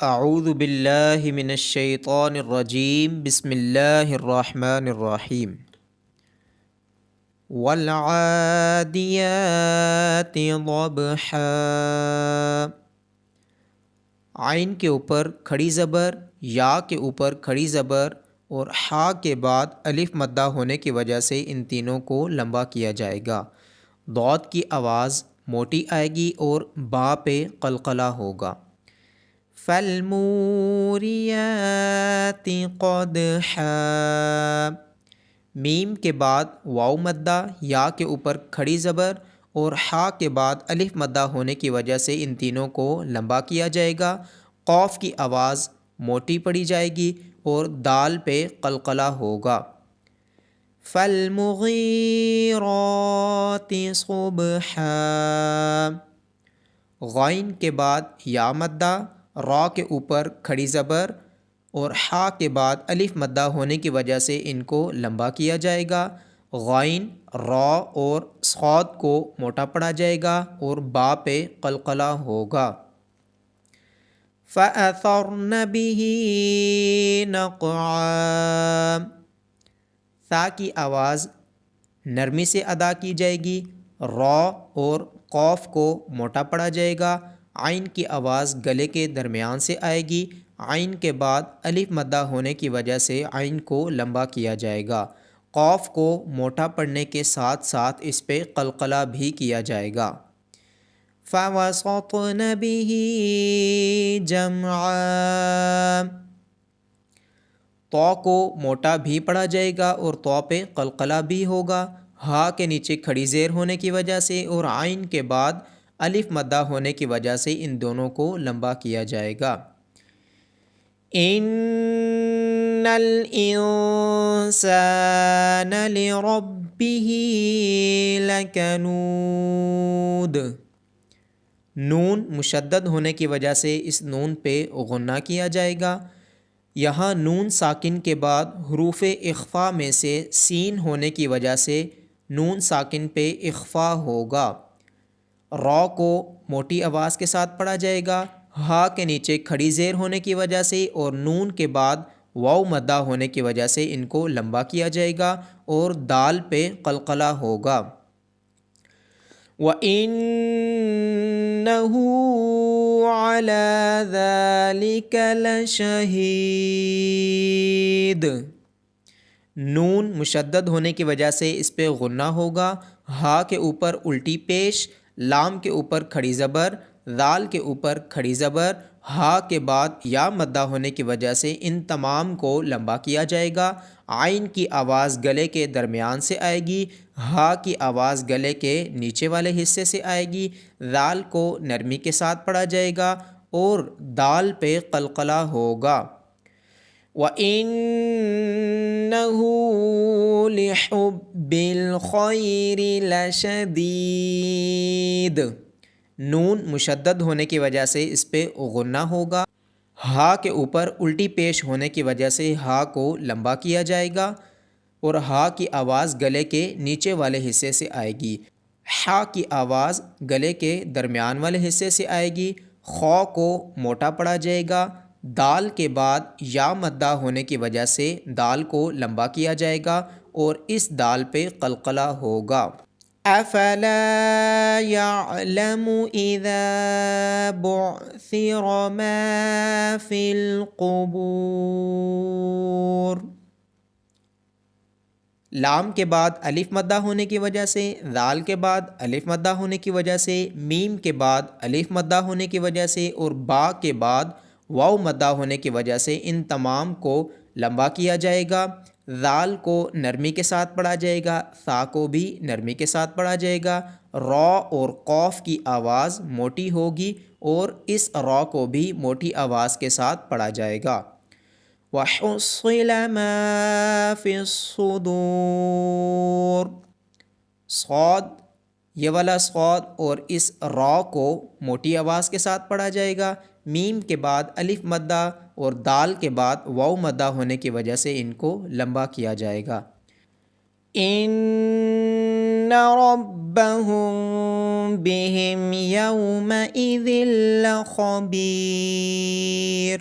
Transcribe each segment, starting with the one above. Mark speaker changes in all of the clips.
Speaker 1: اعوذ باللہ من الشیطان الرجیم بسم اللہ الرحمن الرحیم والعادیات ضبحا۔ عین کے اوپر کھڑی زبر، یا کے اوپر کھڑی زبر اور حا کے بعد الف مدہ ہونے کی وجہ سے ان تینوں کو لمبا کیا جائے گا۔ ضاد کی آواز موٹی آئے گی اور با پہ قلقلہ ہوگا۔ فالموریات قدحا۔ میم کے بعد واو مدہ، یا کے اوپر کھڑی زبر اور حا کے بعد الف مدہ ہونے کی وجہ سے ان تینوں کو لمبا کیا جائے گا۔ قوف کی آواز موٹی پڑی جائے گی اور دال پہ قلقلہ ہوگا۔ فالمغیرات صبحا۔ غین کے بعد یا مدہ، را کے اوپر کھڑی زبر اور حا کے بعد الف مدہ ہونے کی وجہ سے ان کو لمبا کیا جائے گا۔ غین، را اور صاد کو موٹا پڑا جائے گا اور با پہ قلقلہ ہوگا۔ فَأَثَرْنَ بِهِ نَقْعًا۔ ثا کی آواز نرمی سے ادا کی جائے گی، را اور قوف کو موٹا پڑا جائے گا۔ عین کی آواز گلے کے درمیان سے آئے گی۔ عین کے بعد الف مدہ ہونے کی وجہ سے عین کو لمبا کیا جائے گا۔ قوف کو موٹا پڑنے کے ساتھ ساتھ اس پہ قلقلہ بھی کیا جائے گا۔ فَوَسَطْنَ بِهِ جَمْعًا۔ تو کو موٹا بھی پڑھا جائے گا اور تو پہ قلقلہ بھی ہوگا۔ ہا کے نیچے کھڑی زیر ہونے کی وجہ سے اور عین کے بعد الف مدہ ہونے کی وجہ سے ان دونوں کو لمبا کیا جائے گا۔ ان الانسان لربه لکنود۔ نون مشدد ہونے کی وجہ سے اس نون پہ غنہ کیا جائے گا۔ یہاں نون ساکن کے بعد حروف اخفا میں سے سین ہونے کی وجہ سے نون ساکن پہ اخفا ہوگا۔ را کو موٹی آواز کے ساتھ پڑھا جائے گا۔ ہا کے نیچے کھڑی زیر ہونے کی وجہ سے اور نون کے بعد واو مدہ ہونے کی وجہ سے ان کو لمبا کیا جائے گا اور دال پہ قلقلہ ہوگا۔ وَإِنَّهُ عَلَى ذَلِكَ لَشَهِيدٌ۔ نون مشدد ہونے کی وجہ سے اس پہ غنہ ہوگا۔ ہا کے اوپر الٹی پیش، لام کے اوپر کھڑی زبر، ذال کے اوپر کھڑی زبر، ہا کے بعد یا مدہ ہونے کی وجہ سے ان تمام کو لمبا کیا جائے گا۔ عین کی آواز گلے کے درمیان سے آئے گی، ہا کی آواز گلے کے نیچے والے حصے سے آئے گی، ذال کو نرمی کے ساتھ پڑھا جائے گا اور دال پہ قلقلہ ہوگا۔ وَإِنَّهُ لِحُبِّ الْخَيْرِ لَشَدِيدٌ۔ نون مشدد ہونے کی وجہ سے اس پہ غنہ ہوگا۔ ہا کے اوپر الٹی پیش ہونے کی وجہ سے ہا کو لمبا کیا جائے گا اور ہا کی آواز گلے کے نیچے والے حصے سے آئے گی۔ حا کی آواز گلے کے درمیان والے حصے سے آئے گی۔ خو کو موٹا پڑا جائے گا۔ دال کے بعد یا مدہ ہونے کی وجہ سے دال کو لمبا کیا جائے گا اور اس دال پہ قلقلہ ہوگا۔ افلا يعلم اذا بعثر ما في القبور۔ لام کے بعد الف مدہ ہونے کی وجہ سے، ذال کے بعد الف مدہ ہونے کی وجہ سے، میم کے بعد الف مدہ ہونے کی وجہ سے اور با کے بعد واو مدہ ہونے کی وجہ سے ان تمام کو لمبا کیا جائے گا۔ ذال کو نرمی کے ساتھ پڑھا جائے گا، ثا کو بھی نرمی کے ساتھ پڑھا جائے گا۔ را اور قوف کی آواز موٹی ہوگی اور اس را کو بھی موٹی آواز کے ساتھ پڑھا جائے گا۔ وَحُصِّلَ مَا فِي الصُّدُورِ۔ صاد، یہ والا صاد اور اس را کو موٹی آواز کے ساتھ پڑھا جائے گا۔ میم کے بعد الف مدہ اور دال کے بعد واو مدہ ہونے کی وجہ سے ان کو لمبا کیا جائے گا۔ ان ربهم بهم يومئذ لخبیر۔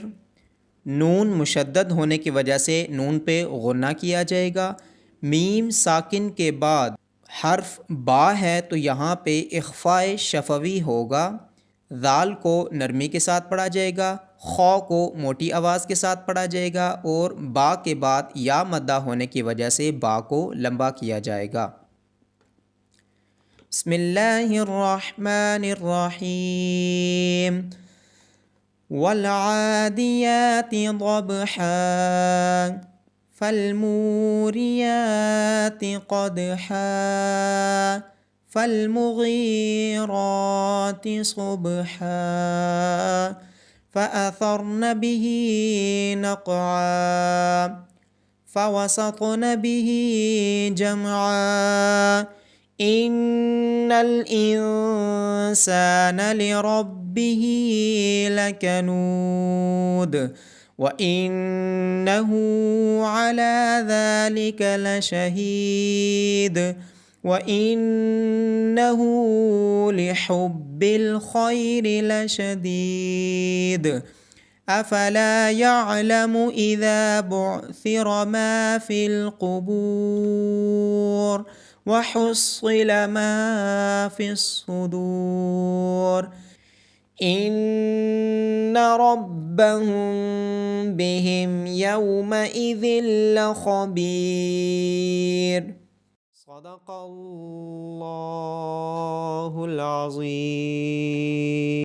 Speaker 1: نون مشدد ہونے کی وجہ سے نون پہ غنہ کیا جائے گا۔ میم ساکن کے بعد حرف با ہے تو یہاں پہ اخفاء شفوی ہوگا۔ ذال کو نرمی کے ساتھ پڑھا جائے گا، خو کو موٹی آواز کے ساتھ پڑھا جائے گا، اور با کے بعد یا مدہ ہونے کی وجہ سے با کو لمبا کیا جائے گا۔ بسم اللہ الرحمن الرحیم۔ والعادیات ضبحا فالموریات قدحا فالمغیرات صبحا فأثرن به نقعا فوسطن به جمعا إن الإنسان لربه لكنود وإنه على ذلك لشهيد وإنه لحب الخير لشديد أفلا يعلم إذا بعثر ما في القبور وحصل ما في الصدور إن ربهم بهم يومئذ لخبير۔ صدق الله العظيم۔